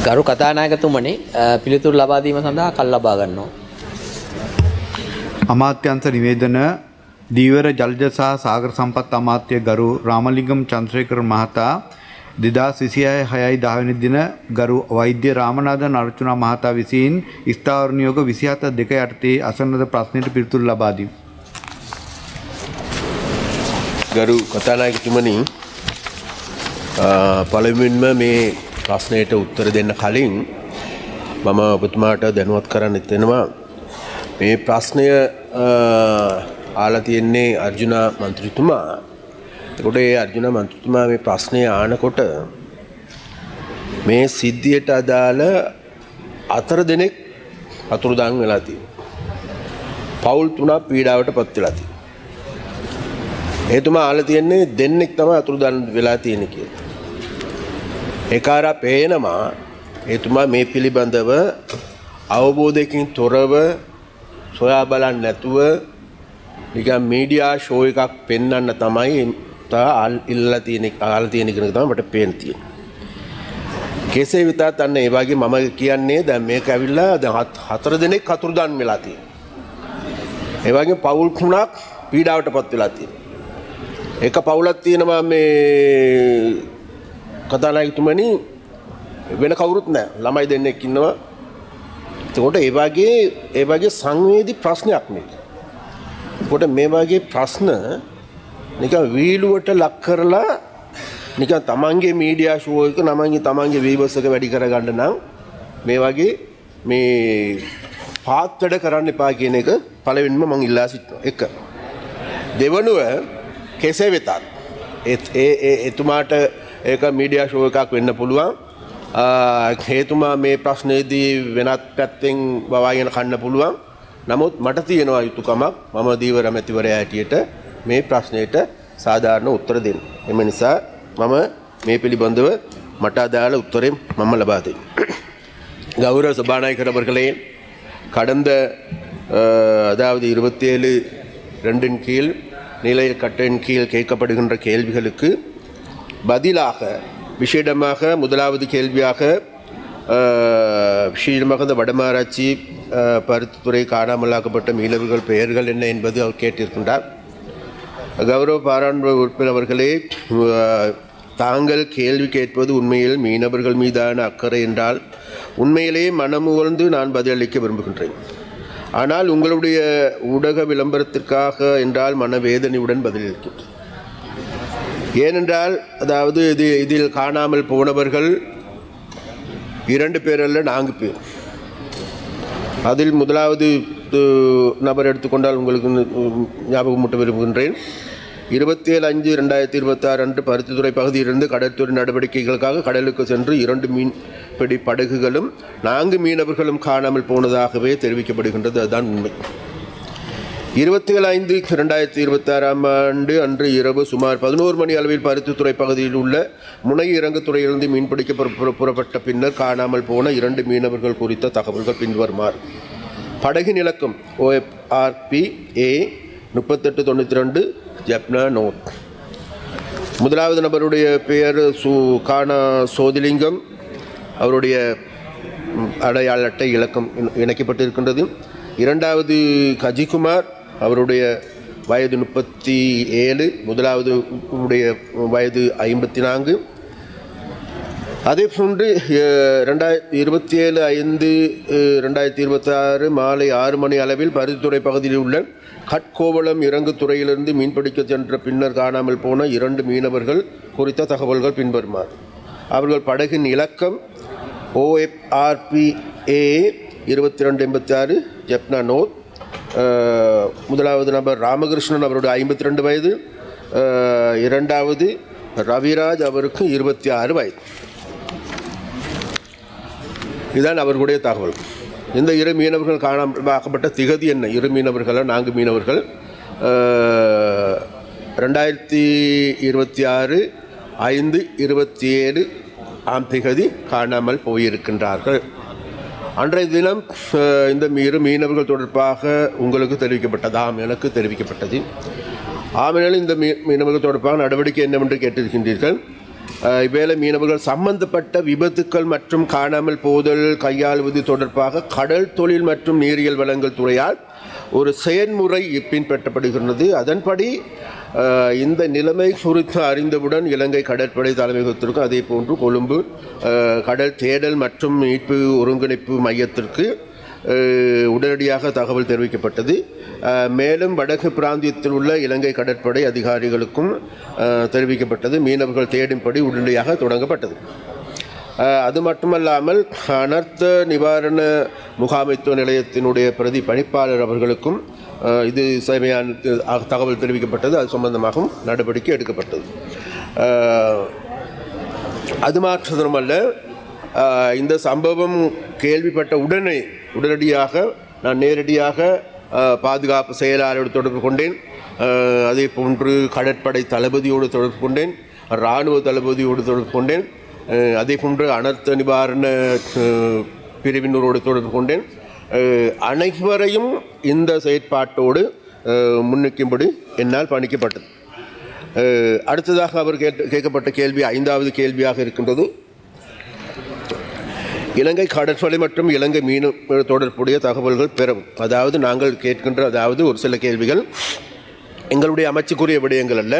ගරු කතානායකතුමනි පිළිතුරු ලබා දීම සඳහා කල් ලබා ගන්නවා. අමාත්‍යංශ නිවේදන දීවර ජලජ සහ සාගර සම්පත් අමාත්‍ය ගරු රාමලිංගම් චන්ද්‍රසේකර මහතා 2026 6 10 දින ගරු වෛද්‍ය රාමනාදන් අර්චනා මහතා විසින් ස්ථාවර නියෝග 27 2 යටතේ අසන ලද ප්‍රශ්නයට පිළිතුරු ලබා දී. ගරු කතානායකතුමනි පළමුවෙන්ම මේ ප්‍රශ්නයට උත්තර දෙන්න කලින් මම ඔබතුමාට දැනුවත් කරන්න හිතෙනවා මේ ප්‍රශ්නය ආලා තියෙන්නේ අර්ජුනා මන්ත්‍රීතුමා. ඒකට ඒ අර්ජුනා මන්ත්‍රීතුමා මේ ප්‍රශ්නය ආනකොට මේ සිද්ධියට අදාළ 4 දෙනෙක් අතුරුදහන් වෙලා තියෙනවා. පවුල් 3ක් පීඩාවට පත් වෙලා තියෙනවා. එතුමා ආලා තියන්නේ දෙන්නෙක් තමයි අතුරුදහන් වෙලා තියෙන්නේ කියලා. ඒකාරා පේනවා එතුමා මේ පිළිබඳව අවබෝධයකින් තොරව සොයා බලන්න නැතුව නිකන් මීඩියා ෂෝ එකක් පෙන්වන්න තමයි ඉල්ලලා තියෙන කෙනෙක් තමයි මට පේන්න තියෙන්නේ. කෙසේ වෙතත් අන්න ඒ වගේ මම කියන්නේ දැන් මේක ඇවිල්ලා දැන් 4 දෙනෙක් අතුරුදහන් වෙලා තියෙනවා. ඒ වගේ පවුල් 3ක් පීඩාවටපත් වෙලා තියෙනවා. එක පවුලක් තියෙනවා මේ කතානායකතුමනි වෙන කවුරුත් නැහැ. ළමයි දෙන්නෙක් ඉන්නවා. එතකොට ඒ වගේ සංවේදී ප්‍රශ්නයක් මේක. එතකොට මේ වගේ ප්‍රශ්න නිකන් වීලුවට ලක් කරලා නිකන් තමන්ගේ මීඩියා ෂෝ එක තමන්ගේ වීවර්ස් එක වැඩි කරගන්න නම් මේ වගේ මේ පාත් වැඩ කරන්න එපා කියන එක පළවෙනිම මම ඉල්ලා සිටිනවා. එක. දෙවනුව කෙසේ වෙතත් එතුමාට ඒක මීඩියා ෂෝ එකක් වෙන්න පුළුවන්. හේතුමා මේ ප්‍රශ්නේදී වෙනත් පැත්තෙන් වවාගෙන කන්න පුළුවන්. නමුත් මට තියෙනවා යුතුයකමක් මම දීවර මැතිවරයා හැටියට මේ ප්‍රශ්නෙට සාධාරණ උත්තර දෙන්න. එම නිසා මම මේ පිළිබඳව මට අදාළ උත්තරේ මම ලබා දෙන්න. கௌரவ சபாநாயகர் அவர்களே, கடந்த அதாவது 27(2) கீழ் நிலைய கட்டளையின் கீழ் கேட்கப்படுகின்ற கேள்விகளுக்கு பதிலாக விசேடமாக முதலாவது கேள்வியாக விசேடமாக இந்த வடமாராட்சி பருத்தித்துறை காணாமலாக்கப்பட்ட மீனவர்கள் பெயர்கள் என்ன என்பது அவர் கேட்டிருக்கின்றார். கௌரவ பாராளுமன்ற உறுப்பினர் அவர்களே, தாங்கள் கேள்வி கேட்பது உண்மையில் மீனவர்கள் மீதான அக்கறை என்றால் உண்மையிலேயே மனமுவர்ந்து நான் பதிலளிக்க விரும்புகின்றேன். ஆனால் உங்களுடைய ஊடக விளம்பரத்திற்காக என்றால் மனவேதனையுடன் பதிலளிக்கின்றேன். ஏனென்றால் அதாவது இதில் காணாமல் போனவர்கள் 2 பேர் அல்ல 4 பேர். அதில் முதலாவது நபர் எடுத்துக்கொண்டால் உங்களுக்கு ஞாபகமூட்ட விரும்புகின்றேன். 27/5/2026 அன்று பருத்தித்துறை பகுதியிலிருந்து கடற்துறை நடவடிக்கைகளுக்காக கடலுக்கு சென்று 2 மீன்பிடி படகுகளும் 4 மீனவர்களும் காணாமல் போனதாகவே தெரிவிக்கப்படுகின்றது. அதுதான் உண்மை. 27/5/2026 ஆண்டு அன்று இரவு சுமார் 11 மணி அளவில் பருத்தித்துறை பகுதியில் உள்ள முனை இறங்குத்துறையிலிருந்து மீன்பிடிக்க புறப்பட்ட பின்னர் காணாமல் போன 2 மீனவர்கள் குறித்த தகவல்கள் பின்வருமாறு. படகின் இலக்கம் OFRP A 3892 ஜப்னா நோட். முதலாவது நபருடைய பெயர் சோதிலிங்கம். அவருடைய அடையாள அட்டை இலக்கம் இணைக்கப்பட்டிருக்கின்றது. இரண்டாவது கஜிகுமார், அவருடைய வயது 37, முதலாவது உடைய வயது 54. அதே போன்று 27/5/2026 மாலை 6 மணி அளவில் பருத்தித்துறை பகுதியில் உள்ள கட்கோவளம் இறங்குத்துறையிலிருந்து மீன்பிடிக்க சென்ற பின்னர் காணாமல் போன 2 மீனவர்கள் குறித்த தகவல்கள் பின்வருமாறு. அவர்கள் படகின் இலக்கம் OFRP A 2286 ஜப்னா நோட். முதலாவது நபர் ராமகிருஷ்ணன், அவருடைய 52 வயது. இரண்டாவது ரவிராஜ், அவருக்கு 26 வயது. இதுதான் அவர்களுடைய தகவல். இந்த 2 மீனவர்கள் காணாமலாக்கப்பட்ட திகதி என்ன? 2 மீனவர்கள் 4 மீனவர்கள் 2026 5/27 ஆம் திகதி காணாமல் போயிருக்கின்றார்கள். அன்றைய தினம் இந்த 2 மீனவர்கள் தொடர்பாக உங்களுக்கு தெரிவிக்கப்பட்டதாம், எனக்கு தெரிவிக்கப்பட்டது. ஆமையால் இந்த மீனவர்கள் தொடர்பாக நடவடிக்கை என்னவென்று கேட்டிருக்கின்றீர்கள். இவ்வேளை மீனவர்கள் சம்பந்தப்பட்ட விபத்துக்கள் மற்றும் காணாமல் போதல் கையாளுவது தொடர்பாக கடல் தொழில் மற்றும் நீரியல் வளங்கள் துறையால் ஒரு செயல்முறை பின்பற்றப்படுகிறது. அதன்படி இந்த நிலைமை குறித்து அறிந்தவுடன் இலங்கை கடற்படை தலைமையகத்திற்கும் அதே போன்று கொழும்பு கடல் தேடல் மற்றும் மீட்பு ஒருங்கிணைப்பு மையத்திற்கு உடனடியாக தகவல் தெரிவிக்கப்பட்டது. மேலும் வடக்கு பிராந்தியத்தில் உள்ள இலங்கை கடற்படை அதிகாரிகளுக்கும் தெரிவிக்கப்பட்டது. மீனவர்கள் தேடும்படி உடனடியாக தொடங்கப்பட்டது. அது மட்டுமல்லாமல் அனர்த்த நிவாரண முகாமைத்துவ நிலையத்தினுடைய பிரதி பணிப்பாளர் அவர்களுக்கும் இது சேவையான தகவல் தெரிவிக்கப்பட்டது. அது சம்பந்தமாகவும் நடவடிக்கை எடுக்கப்பட்டது. அது மாற்றமல்ல, இந்த சம்பவம் கேள்விப்பட்ட உடனடியாக நான் நேரடியாக பாதுகாப்பு செயலாளரோடு தொடர்பு கொண்டேன். அதே போன்று கடற்படை தளபதியோடு தொடர்பு கொண்டேன், இராணுவ தளபதியோடு தொடர்பு கொண்டேன், அதே போன்று அனர்த்த நிவாரண பிரிவினரோடு தொடர்பு கொண்டேன். அனைவரையும் இந்த செயற்பாட்டோடு முன்னிக்கும்படி என்னால் பணிக்கப்பட்டது. அடுத்ததாக அவர் கேட்கப்பட்ட கேள்வி 5வது கேள்வியாக இருக்கின்றது. இலங்கை கடற்படை மற்றும் இலங்கை மீன் தொடர்புடைய தகவல்கள் பெறவும். அதாவது நாங்கள் கேட்கின்ற ஒரு சில கேள்விகள் எங்களுடைய அமைச்சுக்குரிய விடயங்கள் அல்ல.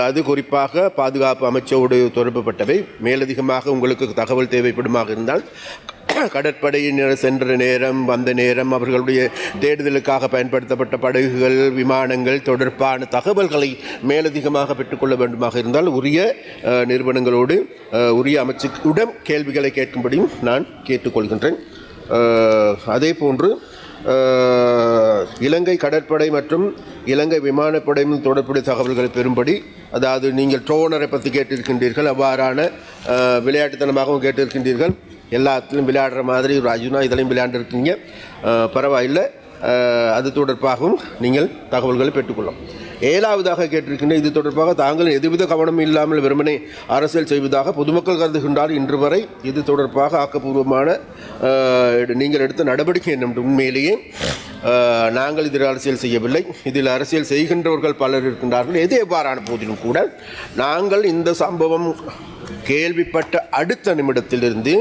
அது குறிப்பாக பாதுகாப்பு அமைச்சோடு தொடர்புபட்டவை. மேலதிகமாக உங்களுக்கு தகவல் தேவைப்படுமாக இருந்தால் கடற்படையினர் சென்ற நேரம், வந்த நேரம், அவர்களுடைய தேடுதலுக்காக பயன்படுத்தப்பட்ட படகுகள், விமானங்கள் தொடர்பான தகவல்களை மேலதிகமாக பெற்றுக்கொள்ள வேண்டுமாக இருந்தால் உரிய நிறுவனங்களோடு உரிய அமைச்சுடன் கேள்விகளை கேட்கும்படியும் நான் கேட்டுக்கொள்கின்றேன். அதே போன்று இலங்கை கடற்படை மற்றும் இலங்கை விமானப்படையும் தொடர்புடைய தகவல்களை பெறும்படி, அதாவது நீங்கள் ட்ரோனரை பற்றி கேட்டிருக்கின்றீர்கள், அவ்வாறான விளையாட்டுத்தனமாகவும் கேட்டிருக்கின்றீர்கள். எல்லாத்திலும் விளையாடுற மாதிரி ராஜுனா இதிலையும் விளையாண்டுருக்கீங்க, பரவாயில்லை. அது தொடர்பாகவும் நீங்கள் தகவல்களை பெற்றுக்கொள்ளலாம். 7வதாக கேட்டிருக்கின்ற இது தொடர்பாக தாங்கள் எதுவித கவனம் இல்லாமல் வெறுமனே அரசியல் செய்வதாக பொதுமக்கள் கருதுகின்றார். இன்று வரை இது தொடர்பாக ஆக்கப்பூர்வமான நீங்கள் எடுத்த நடவடிக்கை என்ன? உண்மையிலேயே நாங்கள் இதில் அரசியல் செய்யவில்லை. இதில் அரசியல் செய்கின்றவர்கள் பலர் இருக்கின்றார்கள். எது எவ்வாறான போதிலும் கூட நாங்கள் இந்த சம்பவம் கேள்விப்பட்ட அடுத்த நிமிடத்திலிருந்து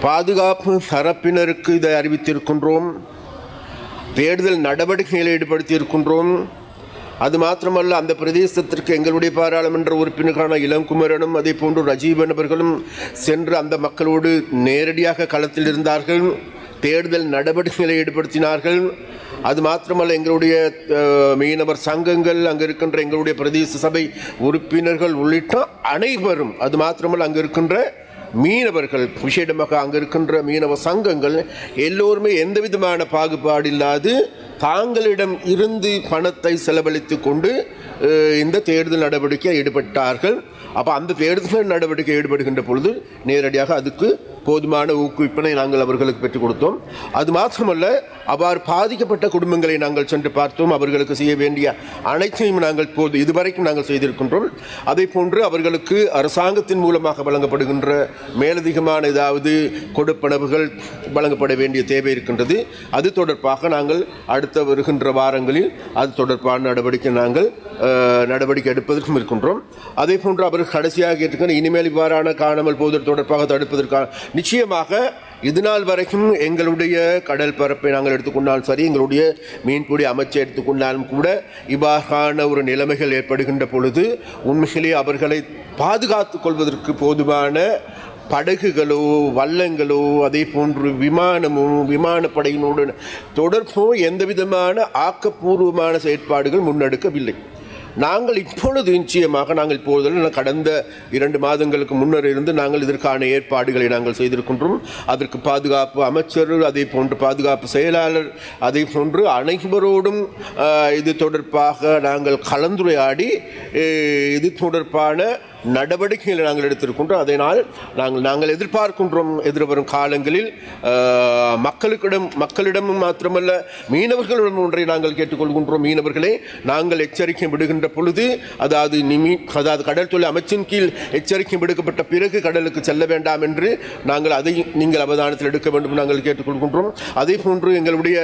பாதுகாப்பு தரப்பினருக்கு இதை அறிவித்திருக்கின்றோம், தேடுதல் நடவடிக்கைகளை ஈடுபடுத்தியிருக்கின்றோம். அது மாத்திரமல்ல, அந்த பிரதேசத்திற்கு எங்களுடைய பாராளுமன்ற உறுப்பினரான இளங்குமரனும் அதே போன்று ரஜீவன் அவர்களும் சென்று அந்த மக்களோடு நேரடியாக களத்தில் இருந்தார்கள், தேடுதல் நடவடிக்கைகளை ஈடுபடுத்தினார்கள். அது மாத்திரமல்ல, எங்களுடைய மீனவர் சங்கங்கள், அங்கே இருக்கின்ற எங்களுடைய பிரதேச சபை உறுப்பினர்கள் உள்ளிட்ட அனைவரும், அது மாத்திரமல்ல அங்கே இருக்கின்ற மீனவர்கள், விசேடமாக அங்கே இருக்கின்ற மீனவ சங்கங்கள் எல்லோருமே எந்த விதமான பாகுபாடு இல்லாது தாங்களிடம் இருந்து பணத்தை செலவழித்து கொண்டு இந்த தேடுதல் நடவடிக்கை ஈடுபட்டார்கள். அப்போ அந்த தேடுதல் நடவடிக்கை ஈடுபடுகின்ற பொழுது நேரடியாக அதுக்கு போதுமான ஊக்குவிப்பினை நாங்கள் அவர்களுக்கு பெற்றுக் கொடுத்தோம். அது மாத்திரமல்ல, அவ்வாறு பாதிக்கப்பட்ட குடும்பங்களை நாங்கள் சென்று பார்த்தோம். அவர்களுக்கு செய்ய வேண்டிய அனைத்தையும் நாங்கள் இதுவரைக்கும் நாங்கள் செய்திருக்கின்றோம். அதே போன்று அவர்களுக்கு அரசாங்கத்தின் மூலமாக வழங்கப்படுகின்ற மேலதிகமான ஏதாவது கொடுப்பனவுகள் வழங்கப்பட வேண்டிய தேவை இருக்கின்றது. அது தொடர்பாக நாங்கள் அடுத்த வருகின்ற வாரங்களில் அது தொடர்பான நடவடிக்கை எடுப்பதற்கும் இருக்கின்றோம். அதே போன்று அவர்கள் கடைசியாக கேட்டுக்கிற இனிமேல் இவ்வாறான காணாமல் போதல் தொடர்பாக தடுப்பதற்கான நிச்சயமாக இதுநாள் வரைக்கும் எங்களுடைய கடல் பரப்பை நாங்கள் எடுத்துக்கொண்டாலும் சரி, எங்களுடைய மீன்பிடி அமைச்சை எடுத்துக்கொண்டாலும் கூட இவ்வாறான ஒரு நிலைமைகள் ஏற்படுகின்ற பொழுது உண்மையிலே அவர்களை பாதுகாத்துக் கொள்வதற்கு போதுமான படகுகளோ வள்ளங்களோ அதே போன்று விமானப்படையினோடு தொடர்போ எந்த விதமான ஆக்கப்பூர்வமான செயற்பாடுகள் முன்னெடுக்கவில்லை. நாங்கள் இப்பொழுது நிச்சயமாக கடந்த 2 மாதங்களுக்கு முன்னர் இருந்து நாங்கள் இதற்கான ஏற்பாடுகளை நாங்கள் செய்திருக்கின்றோம். அதற்கு பாதுகாப்பு அமைச்சர், அதே போன்று பாதுகாப்பு செயலாளர், அதே போன்று அனைவரோடும் இது தொடர்பாக நாங்கள் கலந்துரையாடி இது தொடர்பான நடவடிக்கைகளை நாங்கள் எடுத்திருக்கின்றோம். அதனால் நாங்கள் எதிர்பார்க்கின்றோம் எதிர்வரும் காலங்களில் மக்களிடமும் மாத்திரமல்ல மீனவர்களிடம் ஒன்றை நாங்கள் கேட்டுக்கொள்கின்றோம். மீனவர்களே, நாங்கள் எச்சரிக்கை விடுகின்ற பொழுது, அதாவது கடல் தொழில் அமைச்சின் கீழ் எச்சரிக்கை விடுக்கப்பட்ட பிறகு கடலுக்கு செல்ல வேண்டாம் என்று அதை நீங்கள் அவதானத்தில் எடுக்க வேண்டும் நாங்கள் கேட்டுக்கொள்கின்றோம். அதே போன்று எங்களுடைய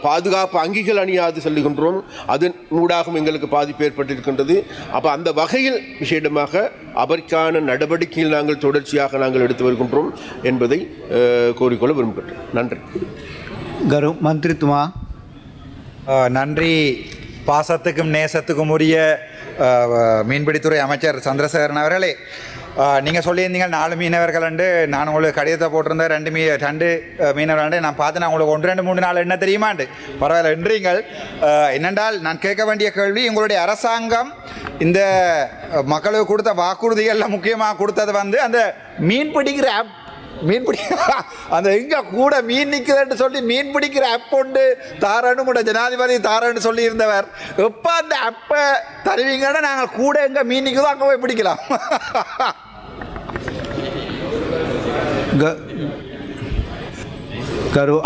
பாதுகாப்பு அங்கிகள் அணியாது செல்லுகின்றோம். அதன் ஊடாகவும் எங்களுக்கு பாதிப்பு ஏற்பட்டிருக்கின்றது. அப்போ அந்த வகையில் விஷயம் நிச்சயமாக அதற்கான நடவடிக்கையில் நாங்கள் தொடர்ச்சியாக நாங்கள் எடுத்து வருகின்றோம் என்பதை கோரிக்கொள்ள விரும்புகின்றேன். நன்றி. ගරු මන්ත්‍රීතුමා நன்றி. பாசத்துக்கும் நேசத்துக்கும் உரிய மீன்பிடித்துறை அமைச்சர் சந்திரசேகரன் அவர்களே, நீங்கள் சொல்லியிருந்தீங்க 4 மீனவர்கள் உண்டு. நான் உங்களுக்கு கடிதத்தை போட்டிருந்தேன் 2 மீனவர்கள் நான் பார்த்து நான் உங்களுக்கு 1 2 3 4 என்ன தெரியுமாண்டு பரவாயில்ல என்றீங்கள். என்னென்றால் நான் கேட்க வேண்டிய கேள்வி, உங்களுடைய அரசாங்கம் இந்த மக்களுக்கு கொடுத்த வாக்குறுதிகளில் முக்கியமாக கொடுத்தது வந்து அந்த மீன் பிடிக்கிற ஆப், அந்த இங்கே கூட மீன் நிற்குதுன்னு சொல்லி மீன் பிடிக்கிற ஆப் கொண்டு தாரன்னு கூட ஜனாதிபதி தாரன்னு சொல்லி இருந்தவர். எப்போ அந்த ஆப்பை தருவீங்கன்னா நாங்கள் கூட எங்கே மீன் நிற்குதோ அங்கே போய் பிடிக்கலாம்.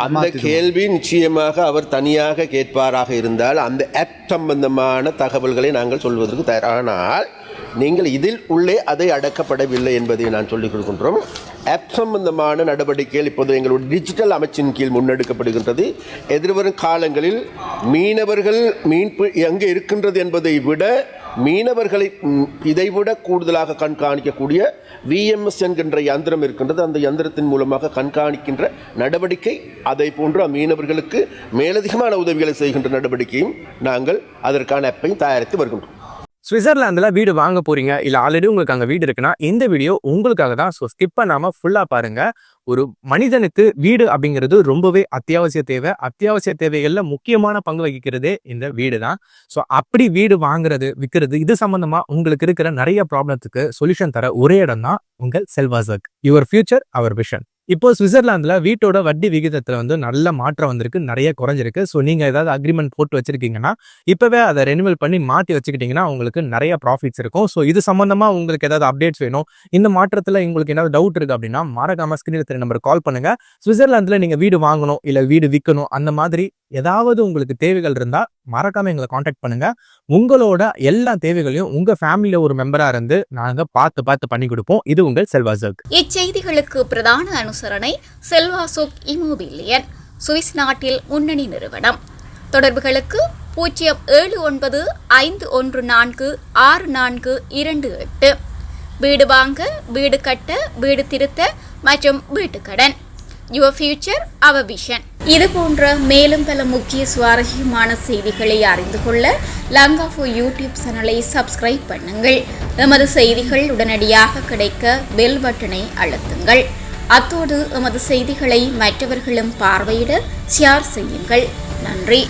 அந்த கேள்வி நிச்சயமாக அவர் தனியாக கேட்பாராக இருந்தால் அந்த ஆப் சம்பந்தமான தகவல்களை நாங்கள் சொல்வதற்கு தயாரானால் நீங்கள் இதில் உள்ளே அதை அடக்கப்படவில்லை என்பதை நான் சொல்லிக் கொடுக்கின்றோம். ஆப் சம்பந்தமான நடவடிக்கைகள் இப்போது எங்களுடைய டிஜிட்டல் அமைச்சின் கீழ் முன்னெடுக்கப்படுகின்றது. எதிர்வரும் காலங்களில் மீனவர்கள் எங்கே இருக்கின்றது என்பதை விட மீனவர்களை இதைவிட கூடுதலாக கண்காணிக்கக்கூடிய விஎம்எஸ் என்கின்ற யந்திரம் இருக்கின்றது. அந்த யந்திரத்தின் மூலமாக கண்காணிக்கின்ற நடவடிக்கை, அதை போன்று மீனவர்களுக்கு மேலதிகமான உதவிகளை செய்கின்ற நடவடிக்கையும் நாங்கள் அதற்கான ஆப்பையும் தயாரித்து வருகின்றோம். சுவிட்சர்லாந்துல வீடு வாங்க போறீங்க, இல்ல ஆல்ரெடி உங்களுக்கு அங்க வீடு இருக்குன்னா இந்த வீடியோ உங்களுக்காக தான். ஸோ ஸ்கிப் பண்ணாம ஃபுல்லா பாருங்க. ஒரு மனிதனுக்கு வீடு அப்படிங்கிறது ரொம்பவே அத்தியாவசிய தேவை. அத்தியாவசிய தேவைகள்ல முக்கியமான பங்கு வகிக்கிறதே இந்த வீடு தான். ஸோ அப்படி வீடு வாங்குறது விற்கிறது இது சம்பந்தமா உங்களுக்கு இருக்கிற நிறைய ப்ராப்ளத்துக்கு சொல்யூஷன் தர ஒரே இடம் தான் உங்கள் செல்வாசக். Your future our vision. இப்போ சுவிட்சர்லாந்துல வீட்டோட வட்டி விகிதத்துல வந்து நல்ல மாற்றம் வந்திருக்கு, நிறைய குறைஞ்சிருக்கு. ஸோ நீங்க ஏதாவது அக்ரிமெண்ட் போட்டு வச்சிருக்கீங்கன்னா இப்பவே அதை ரெனிவல் பண்ணி மாற்றி வச்சுக்கிட்டீங்கன்னா உங்களுக்கு நிறைய ப்ராஃபிட்ஸ் இருக்கும். ஸோ இது சம்பந்தமா உங்களுக்கு ஏதாவது அப்டேட்ஸ் வேணும், இந்த மாற்றத்துல உங்களுக்கு ஏதாவது டவுட் இருக்கு அப்படின்னா மறக்காம ஸ்கிரீன்ல தெரிய நம்பர் கால் பண்ணுங்க. சுவிட்சர்லாந்துல நீங்க வீடு வாங்கணும் இல்ல வீடு விற்கணும், அந்த மாதிரி ஏதாவது உங்களுக்கு தேவைகள் இருந்தா மறக்காம எங்களை காண்டாக்ட் பண்ணுங்க. உங்களோட எல்லா தேவைகளையும் உங்க ஃபேமிலியில ஒரு மெம்பரா இருந்து நாங்க பார்த்து பண்ணி கொடுப்போம். இது உங்கள் செல்வாசோக். இச்செய்திகளுக்கு பிரதான அனுசரணை செல்வாசோக் இமோபிலியன், சுவிஸ் நாட்டில் முன்னணி நிறுவனம். தொடர்புகளுக்கு 07951464428. வீடு வாங்க, வீடு கட்ட, வீடு திருத்த மற்றும் வீட்டுக்கடன். Your future our vision. இது போன்ற மேலும் பல முக்கிய சுவாரஸ்யமான செய்திகளை அறிந்து கொள்ள லங்காஃபோ யூடியூப் சேனலை சப்ஸ்கிரைப் பண்ணுங்கள். எமது செய்திகள் உடனடியாக கிடைக்க பெல் பட்டனை அழுத்துங்கள். அத்தோடு எமது செய்திகளை மற்றவர்களும் பார்வையிட ஷேர் செய்யுங்கள். நன்றி.